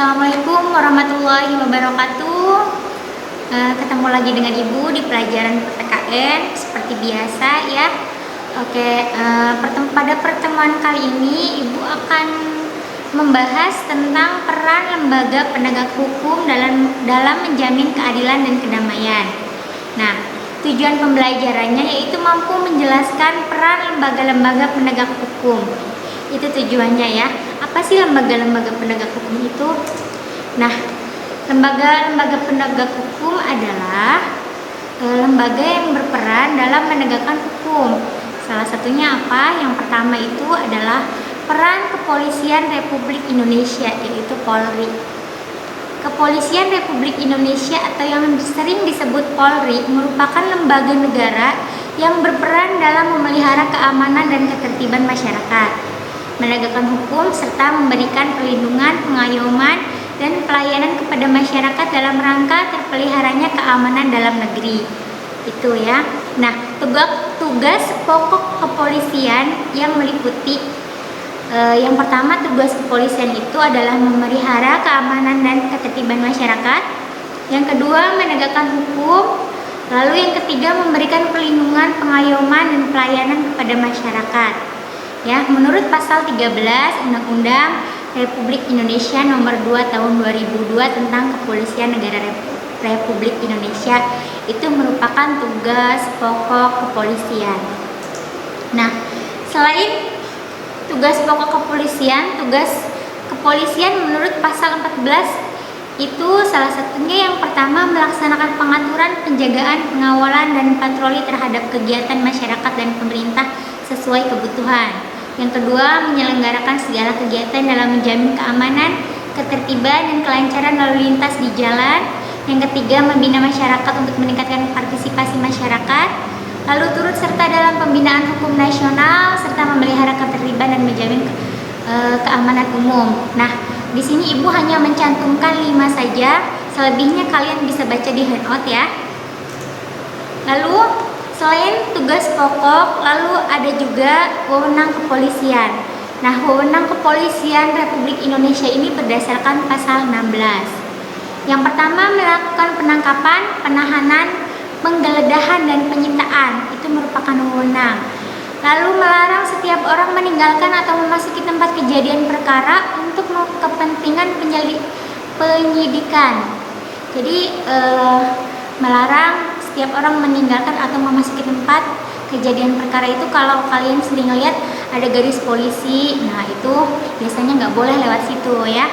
Assalamualaikum warahmatullahi wabarakatuh. Ketemu lagi dengan Ibu di pelajaran PPKN seperti biasa ya. Oke, pada pertemuan kali ini Ibu akan membahas tentang peran lembaga penegak hukum dalam menjamin keadilan dan kedamaian. Nah, tujuan pembelajarannya yaitu mampu menjelaskan peran lembaga-lembaga penegak hukum. Itu tujuannya ya. Apa sih lembaga-lembaga penegak hukum itu? Nah, lembaga-lembaga penegak hukum adalah lembaga yang berperan dalam menegakkan hukum. Salah satunya apa? Yang pertama itu adalah peran Kepolisian Republik Indonesia, yaitu Polri. Kepolisian Republik Indonesia atau yang sering disebut Polri merupakan lembaga negara yang berperan dalam memelihara keamanan dan ketertiban masyarakat, menegakkan hukum, serta memberikan perlindungan, pengayoman, dan pelayanan kepada masyarakat dalam rangka terpeliharanya keamanan dalam negeri. Itu ya. Nah, tugas pokok kepolisian yang meliputi yang pertama, tugas kepolisian itu adalah memelihara keamanan dan ketertiban masyarakat. Yang kedua, menegakkan hukum. Lalu yang ketiga, memberikan perlindungan, pengayoman, dan pelayanan kepada masyarakat. Ya, menurut pasal 13 Undang-Undang Republik Indonesia Nomor 2 Tahun 2002 tentang Kepolisian Negara Republik Indonesia, itu merupakan tugas pokok kepolisian. Nah, selain tugas pokok kepolisian, tugas kepolisian menurut pasal 14 itu salah satunya yang pertama melaksanakan pengaturan, penjagaan, pengawalan, dan patroli terhadap kegiatan masyarakat dan pemerintah sesuai kebutuhan. Yang kedua, menyelenggarakan segala kegiatan dalam menjamin keamanan, ketertiban, dan kelancaran lalu lintas di jalan. Yang ketiga, membina masyarakat untuk meningkatkan partisipasi masyarakat, lalu turut serta dalam pembinaan hukum nasional, serta memelihara ketertiban dan menjamin keamanan umum. Nah, di sini Ibu hanya mencantumkan 5 saja, selebihnya kalian bisa baca di handout ya. Lalu selain tugas pokok, lalu ada juga wewenang kepolisian. Nah, wewenang kepolisian Republik Indonesia ini berdasarkan pasal 16. Yang pertama, melakukan penangkapan, penahanan, penggeledahan, dan penyitaan. Itu merupakan wewenang. Lalu melarang setiap orang meninggalkan atau memasuki tempat kejadian perkara untuk kepentingan penyidikan. Jadi melarang setiap orang meninggalkan atau memasuki tempat kejadian perkara itu kalau kalian sering lihat ada garis polisi, nah itu biasanya nggak boleh lewat situ ya.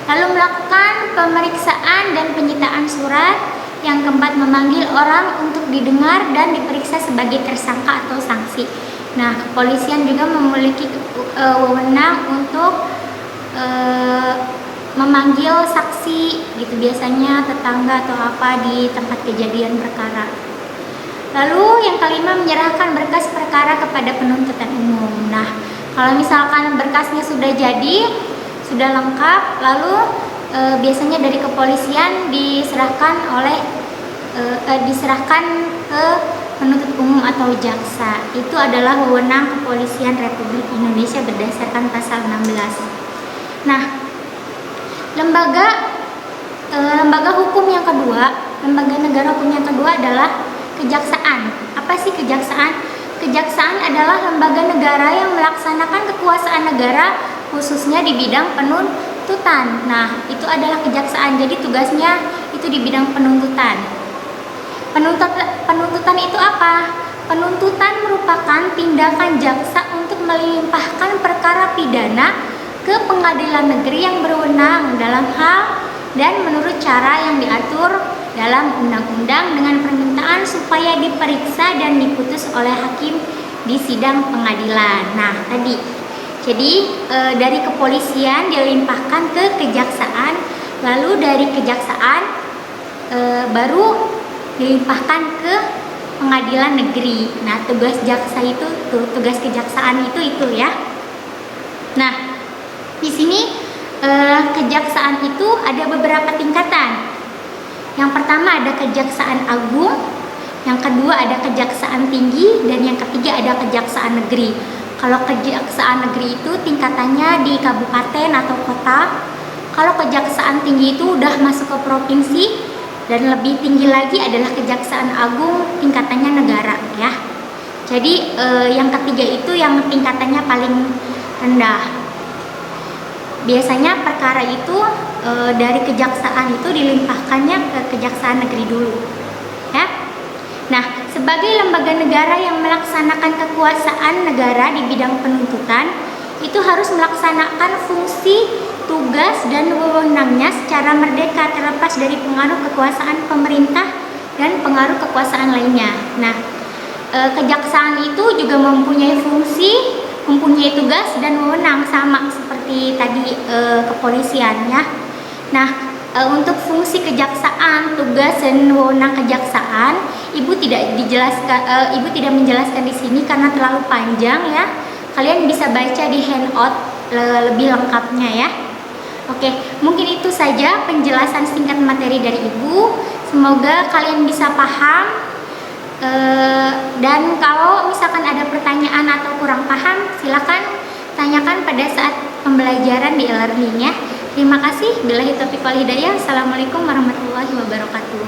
Lalu melakukan pemeriksaan dan penyitaan surat. Yang keempat, memanggil orang untuk didengar dan diperiksa sebagai tersangka atau sanksi. Nah, kepolisian juga memiliki wewenang untuk memanggil saksi gitu, biasanya tetangga atau apa di tempat kejadian perkara. Lalu yang kelima, menyerahkan berkas perkara kepada penuntutan umum. Nah, kalau misalkan berkasnya sudah jadi, sudah lengkap, lalu biasanya dari kepolisian diserahkan ke penuntut umum atau jaksa. Itu adalah wewenang Kepolisian Republik Indonesia berdasarkan pasal 16. Nah, lembaga hukum yang kedua, lembaga negara hukum yang kedua adalah kejaksaan. Apa sih kejaksaan? Kejaksaan adalah lembaga negara yang melaksanakan kekuasaan negara khususnya di bidang penuntutan. Nah, itu adalah kejaksaan. Jadi tugasnya itu di bidang penuntutan. Penuntutan itu apa? Penuntutan merupakan tindakan jaksa untuk melimpahkan perkara pidana ke pengadilan negeri yang berwenang dalam hal dan menurut cara yang diatur dalam undang-undang dengan permintaan supaya diperiksa dan diputus oleh hakim di sidang pengadilan. Nah, tadi. Jadi dari kepolisian dilimpahkan ke kejaksaan, lalu dari kejaksaan baru dilimpahkan ke pengadilan negeri. Nah, tugas jaksa itu tugas kejaksaan itu ya. Nah, di sini kejaksaan itu ada beberapa tingkatan. Yang pertama ada kejaksaan agung, yang kedua ada kejaksaan tinggi, dan yang ketiga ada kejaksaan negeri. Kalau kejaksaan negeri itu tingkatannya di kabupaten atau kota. Kalau Kejaksaan Tinggi itu udah masuk ke provinsi, dan lebih tinggi lagi adalah Kejaksaan Agung, tingkatannya negara ya. Jadi yang ketiga itu yang tingkatannya paling rendah. Biasanya perkara itu dari kejaksaan itu dilimpahkannya ke Kejaksaan Negeri dulu ya. Nah, sebagai lembaga negara yang melaksanakan kekuasaan negara di bidang penuntutan, itu harus melaksanakan fungsi, tugas, dan wewenangnya secara merdeka, terlepas dari pengaruh kekuasaan pemerintah dan pengaruh kekuasaan lainnya. Nah, kejaksaan itu juga mempunyai fungsi, mempunyai tugas dan wewenang sama seperti tadi kepolisian ya. Nah, untuk fungsi kejaksaan, tugas dan wewenang kejaksaan, Ibu tidak menjelaskan di sini karena terlalu panjang ya. Kalian bisa baca di handout lebih lengkapnya ya. Oke, mungkin itu saja penjelasan singkat materi dari Ibu. Semoga kalian bisa paham. Dan kalau misalkan ada pertanyaan atau kurang paham, silakan tanyakan pada saat pembelajaran di e-learning ya. Terima kasih. Billahi taufiq wal hidayah. Assalamualaikum warahmatullahi wabarakatuh.